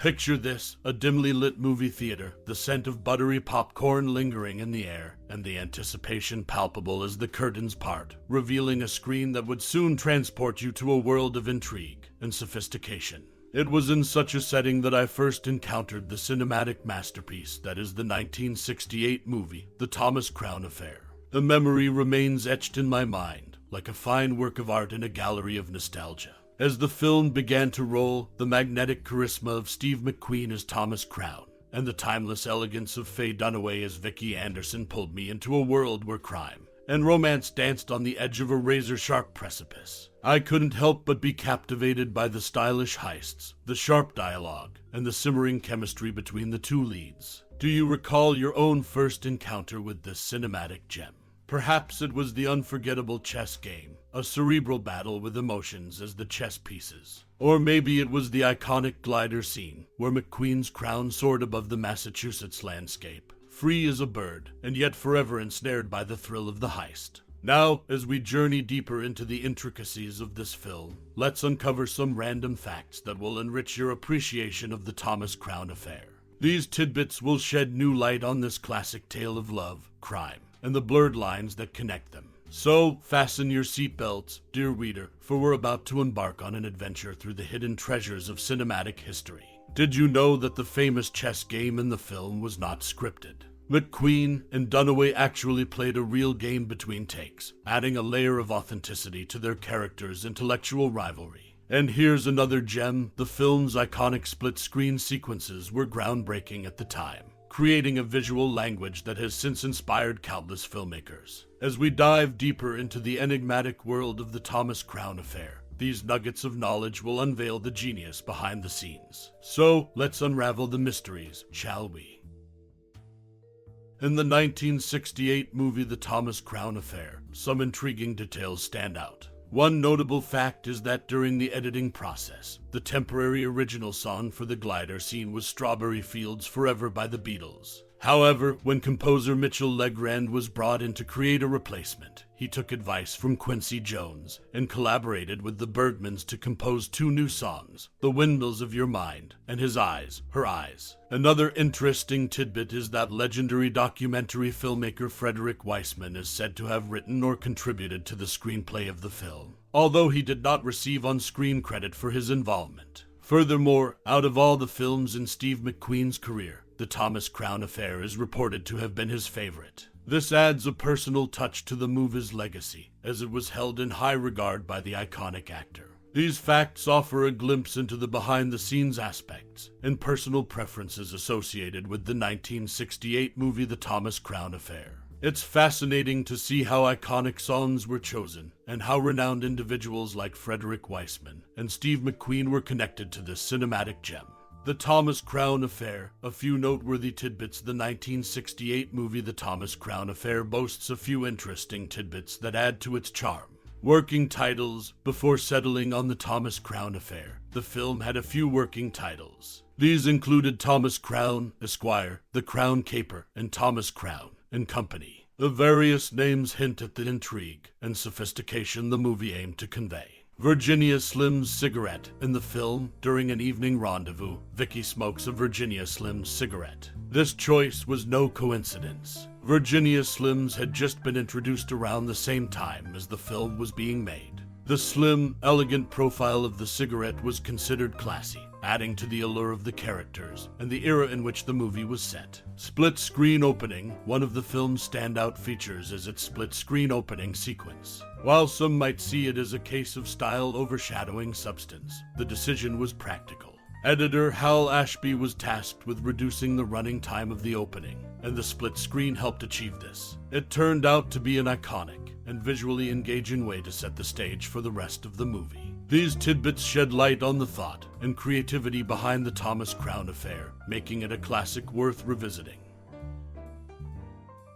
Picture this, a dimly lit movie theater, the scent of buttery popcorn lingering in the air, and the anticipation palpable as the curtains part, revealing a screen that would soon transport you to a world of intrigue and sophistication. It was in such a setting that I first encountered the cinematic masterpiece that is the 1968 movie, The Thomas Crown Affair. The memory remains etched in my mind, like a fine work of art in a gallery of nostalgia. As the film began to roll, the magnetic charisma of Steve McQueen as Thomas Crown, and the timeless elegance of Faye Dunaway as Vicki Anderson pulled me into a world where crime and romance danced on the edge of a razor-sharp precipice. I couldn't help but be captivated by the stylish heists, the sharp dialogue, and the simmering chemistry between the two leads. Do you recall your own first encounter with this cinematic gem? Perhaps it was the unforgettable chess game, a cerebral battle with emotions as the chess pieces. Or maybe it was the iconic glider scene, where McQueen's crown soared above the Massachusetts landscape, free as a bird, and yet forever ensnared by the thrill of the heist. Now, as we journey deeper into the intricacies of this film, let's uncover some random facts that will enrich your appreciation of the Thomas Crown Affair. These tidbits will shed new light on this classic tale of love, crime, and the blurred lines that connect them. So, fasten your seatbelts, dear reader, for we're about to embark on an adventure through the hidden treasures of cinematic history. Did you know that the famous chess game in the film was not scripted? McQueen and Dunaway actually played a real game between takes, adding a layer of authenticity to their characters' intellectual rivalry. And here's another gem: the film's iconic split-screen sequences were groundbreaking at the time, creating a visual language that has since inspired countless filmmakers. As we dive deeper into the enigmatic world of the Thomas Crown Affair, these nuggets of knowledge will unveil the genius behind the scenes. So, let's unravel the mysteries, shall we? In the 1968 movie The Thomas Crown Affair, some intriguing details stand out. One notable fact is that during the editing process, the temporary original song for the glider scene was Strawberry Fields Forever by the Beatles. However, when composer Mitchell Legrand was brought in to create a replacement, he took advice from Quincy Jones and collaborated with the Bergmans to compose two new songs, The Windmills of Your Mind and His Eyes, Her Eyes. Another interesting tidbit is that legendary documentary filmmaker Frederick Weissman is said to have written or contributed to the screenplay of the film, although he did not receive on-screen credit for his involvement. Furthermore, out of all the films in Steve McQueen's career, The Thomas Crown Affair is reported to have been his favorite. This adds a personal touch to the movie's legacy, as it was held in high regard by the iconic actor. These facts offer a glimpse into the behind-the-scenes aspects and personal preferences associated with the 1968 movie The Thomas Crown Affair. It's fascinating to see how iconic songs were chosen and how renowned individuals like Frederick Weissman and Steve McQueen were connected to this cinematic gem. The Thomas Crown Affair. A few noteworthy tidbits. The 1968 movie The Thomas Crown Affair boasts a few interesting tidbits that add to its charm. Working titles. Before settling on The Thomas Crown Affair, the film had a few working titles. These included Thomas Crown, Esquire, The Crown Caper, and Thomas Crown and Company. The various names hint at the intrigue and sophistication the movie aimed to convey. Virginia Slim's cigarette. In the film, during an evening rendezvous, Vicki smokes a Virginia Slim's cigarette. This choice was no coincidence. Virginia Slims had just been introduced around the same time as the film was being made. The slim, elegant profile of the cigarette was considered classy, adding to the allure of the characters and the era in which the movie was set. Split-screen opening. One of the film's standout features is its split-screen opening sequence. While some might see it as a case of style overshadowing substance, the decision was practical. Editor Hal Ashby was tasked with reducing the running time of the opening, and the split screen helped achieve this. It turned out to be an iconic and visually engaging way to set the stage for the rest of the movie. These tidbits shed light on the thought and creativity behind the Thomas Crown Affair, making it a classic worth revisiting.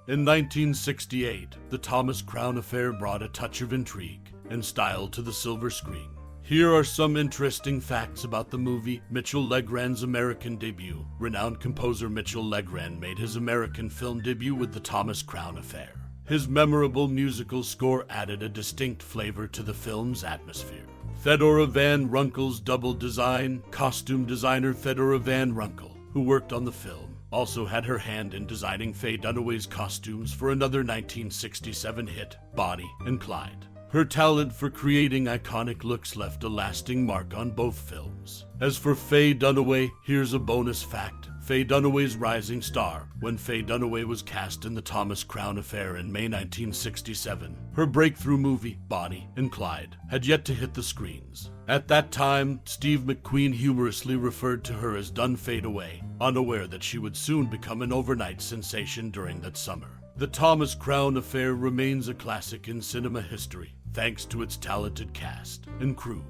In 1968, the Thomas Crown Affair brought a touch of intrigue and style to the silver screen. Here are some interesting facts about the movie. Mitchell Legrand's American debut. Renowned composer Mitchell Legrand made his American film debut with the Thomas Crown Affair. His memorable musical score added a distinct flavor to the film's atmosphere. Fedora Van Runkle's double design, costume designer Fedora Van Runkle, who worked on the film, also had her hand in designing Faye Dunaway's costumes for another 1967 hit, Bonnie and Clyde. Her talent for creating iconic looks left a lasting mark on both films. As for Faye Dunaway, here's a bonus fact. Faye Dunaway's rising star, when Faye Dunaway was cast in the Thomas Crown Affair in May 1967. Her breakthrough movie, Bonnie and Clyde, had yet to hit the screens. At that time, Steve McQueen humorously referred to her as Dun Fade Away, unaware that she would soon become an overnight sensation during that summer. The Thomas Crown Affair remains a classic in cinema history, thanks to its talented cast and crew.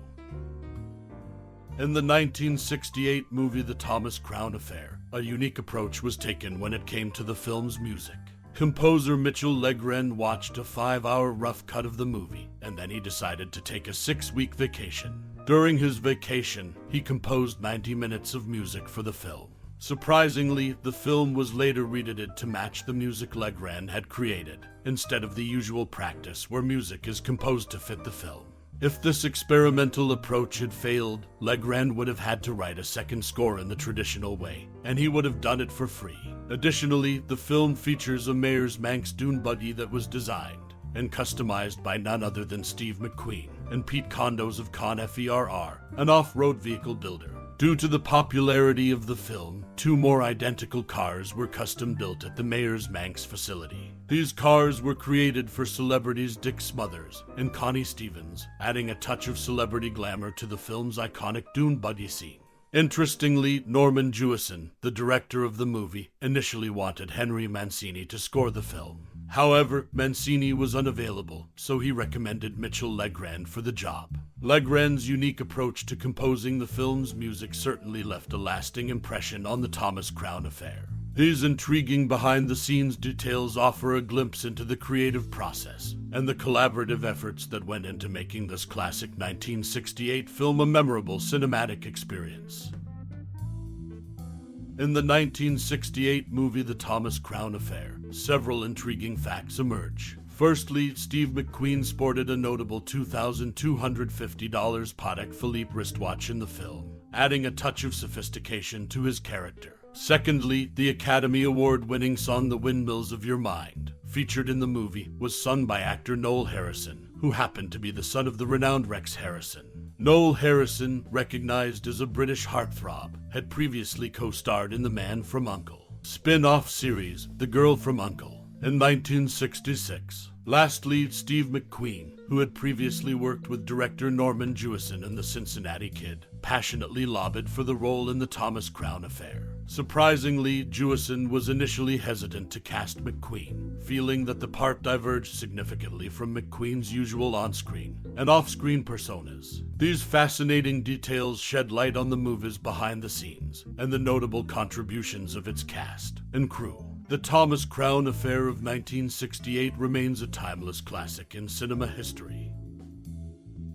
In the 1968 movie The Thomas Crown Affair, a unique approach was taken when it came to the film's music. Composer Mitchell Legren watched a 5-hour rough cut of the movie, and then he decided to take a 6-week vacation. During his vacation, he composed 90 minutes of music for the film. Surprisingly, the film was later reedited to match the music Legren had created, instead of the usual practice where music is composed to fit the film. If this experimental approach had failed, Legren would have had to write a second score in the traditional way, and he would have done it for free. Additionally, the film features a Mayor's Manx dune buggy that was designed and customized by none other than Steve McQueen and Pete Condos of Con FERR, an off-road vehicle builder. Due to the popularity of the film, 2 more identical cars were custom-built at the Mayor's Manx facility. These cars were created for celebrities Dick Smothers and Connie Stevens, adding a touch of celebrity glamour to the film's iconic dune buggy scene. Interestingly, Norman Jewison, the director of the movie, initially wanted Henry Mancini to score the film. However, Mancini was unavailable, so he recommended Mitchell Legren for the job. Legren's unique approach to composing the film's music certainly left a lasting impression on the Thomas Crown Affair. These intriguing behind-the-scenes details offer a glimpse into the creative process and the collaborative efforts that went into making this classic 1968 film a memorable cinematic experience. In the 1968 movie The Thomas Crown Affair, several intriguing facts emerge. Firstly, Steve McQueen sported a notable $2,250 Patek Philippe wristwatch in the film, adding a touch of sophistication to his character. Secondly, the Academy Award-winning song The Windmills of Your Mind, featured in the movie, was sung by actor Noel Harrison, who happened to be the son of the renowned Rex Harrison. Noel Harrison, recognized as a British heartthrob, had previously co-starred in The Man from U.N.C.L.E. spin-off series The Girl from U.N.C.L.E. in 1966. Lastly, Steve McQueen, who had previously worked with director Norman Jewison in The Cincinnati Kid, passionately lobbied for the role in The Thomas Crown Affair. Surprisingly, Jewison was initially hesitant to cast McQueen, feeling that the part diverged significantly from McQueen's usual on-screen and off-screen personas. These fascinating details shed light on the movie's behind the scenes and the notable contributions of its cast and crew. The Thomas Crown Affair of 1968 remains a timeless classic in cinema history.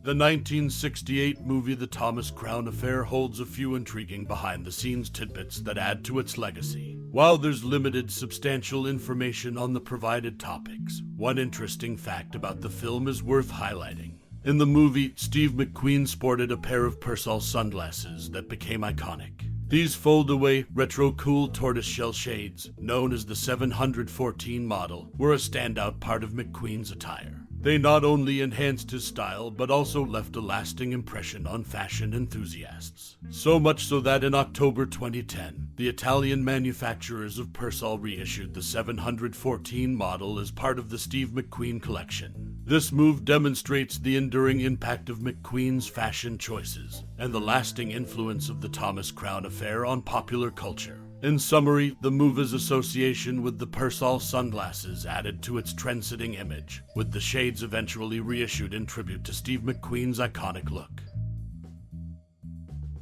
The 1968 movie The Thomas Crown Affair holds a few intriguing behind-the-scenes tidbits that add to its legacy. While there's limited substantial information on the provided topics, one interesting fact about the film is worth highlighting. In the movie, Steve McQueen sported a pair of Persol sunglasses that became iconic. These fold-away, retro-cool tortoiseshell shades, known as the 714 model, were a standout part of McQueen's attire. They not only enhanced his style, but also left a lasting impression on fashion enthusiasts. So much so that in October 2010, the Italian manufacturers of Persol reissued the 714 model as part of the Steve McQueen collection. This move demonstrates the enduring impact of McQueen's fashion choices and the lasting influence of the Thomas Crown Affair on popular culture. In summary, the movie's association with the Persol sunglasses added to its trend-setting image, with the shades eventually reissued in tribute to Steve McQueen's iconic look.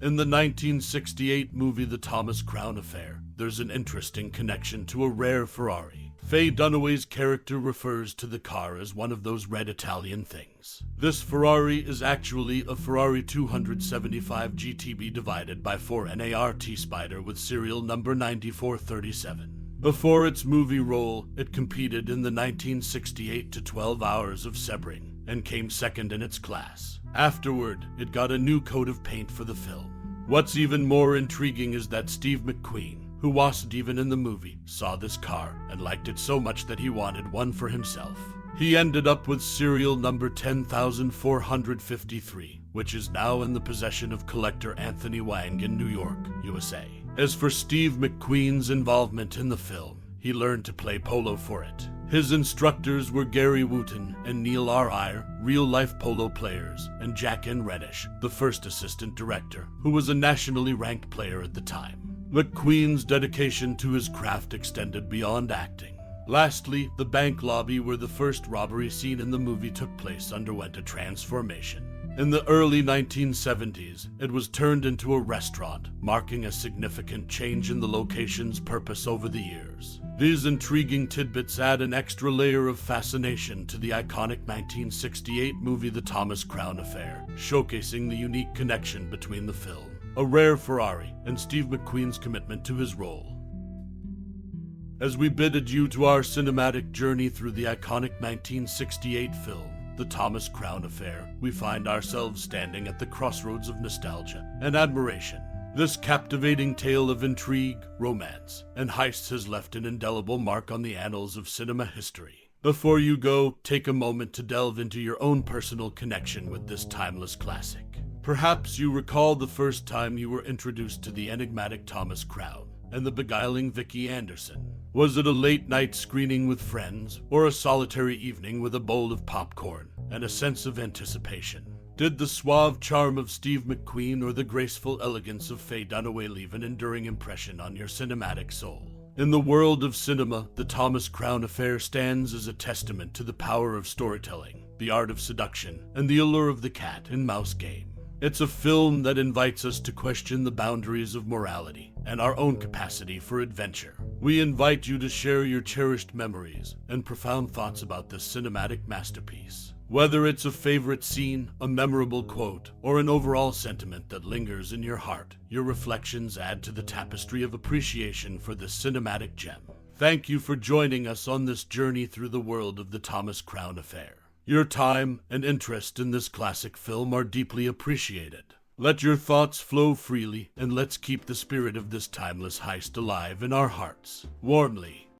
In the 1968 movie The Thomas Crown Affair, there's an interesting connection to a rare Ferrari. Faye Dunaway's character refers to the car as one of those red Italian things. This Ferrari is actually a Ferrari 275 GTB divided by 4 NART Spider with serial number 9437. Before its movie role, it competed in the 1968 to 12 Hours of Sebring, and came second in its class. Afterward, it got a new coat of paint for the film. What's even more intriguing is that Steve McQueen, who wasn't even in the movie, saw this car and liked it so much that he wanted one for himself. He ended up with serial number 10,453, which is now in the possession of collector Anthony Wang in New York, USA. As for Steve McQueen's involvement in the film, he learned to play polo for it. His instructors were Gary Wooten and Neil R. Iyer, real-life polo players, and Jack N. Reddish, the first assistant director, who was a nationally ranked player at the time. McQueen's dedication to his craft extended beyond acting. Lastly, the bank lobby where the first robbery scene in the movie took place underwent a transformation. In the early 1970s, it was turned into a restaurant, marking a significant change in the location's purpose over the years. These intriguing tidbits add an extra layer of fascination to the iconic 1968 movie The Thomas Crown Affair, showcasing the unique connection between the film, a rare Ferrari, and Steve McQueen's commitment to his role. As we bid adieu to our cinematic journey through the iconic 1968 film, The Thomas Crown Affair, we find ourselves standing at the crossroads of nostalgia and admiration. This captivating tale of intrigue, romance, and heists has left an indelible mark on the annals of cinema history. Before you go, take a moment to delve into your own personal connection with this timeless classic. Perhaps you recall the first time you were introduced to the enigmatic Thomas Crown and the beguiling Vicki Anderson. Was it a late-night screening with friends, or a solitary evening with a bowl of popcorn and a sense of anticipation? Did the suave charm of Steve McQueen or the graceful elegance of Faye Dunaway leave an enduring impression on your cinematic soul? In the world of cinema, The Thomas Crown Affair stands as a testament to the power of storytelling, the art of seduction, and the allure of the cat and mouse game. It's a film that invites us to question the boundaries of morality and our own capacity for adventure. We invite you to share your cherished memories and profound thoughts about this cinematic masterpiece. Whether it's a favorite scene, a memorable quote, or an overall sentiment that lingers in your heart, your reflections add to the tapestry of appreciation for this cinematic gem. Thank you for joining us on this journey through the world of The Thomas Crown Affair. Your time and interest in this classic film are deeply appreciated. Let your thoughts flow freely, and let's keep the spirit of this timeless heist alive in our hearts. Warmly,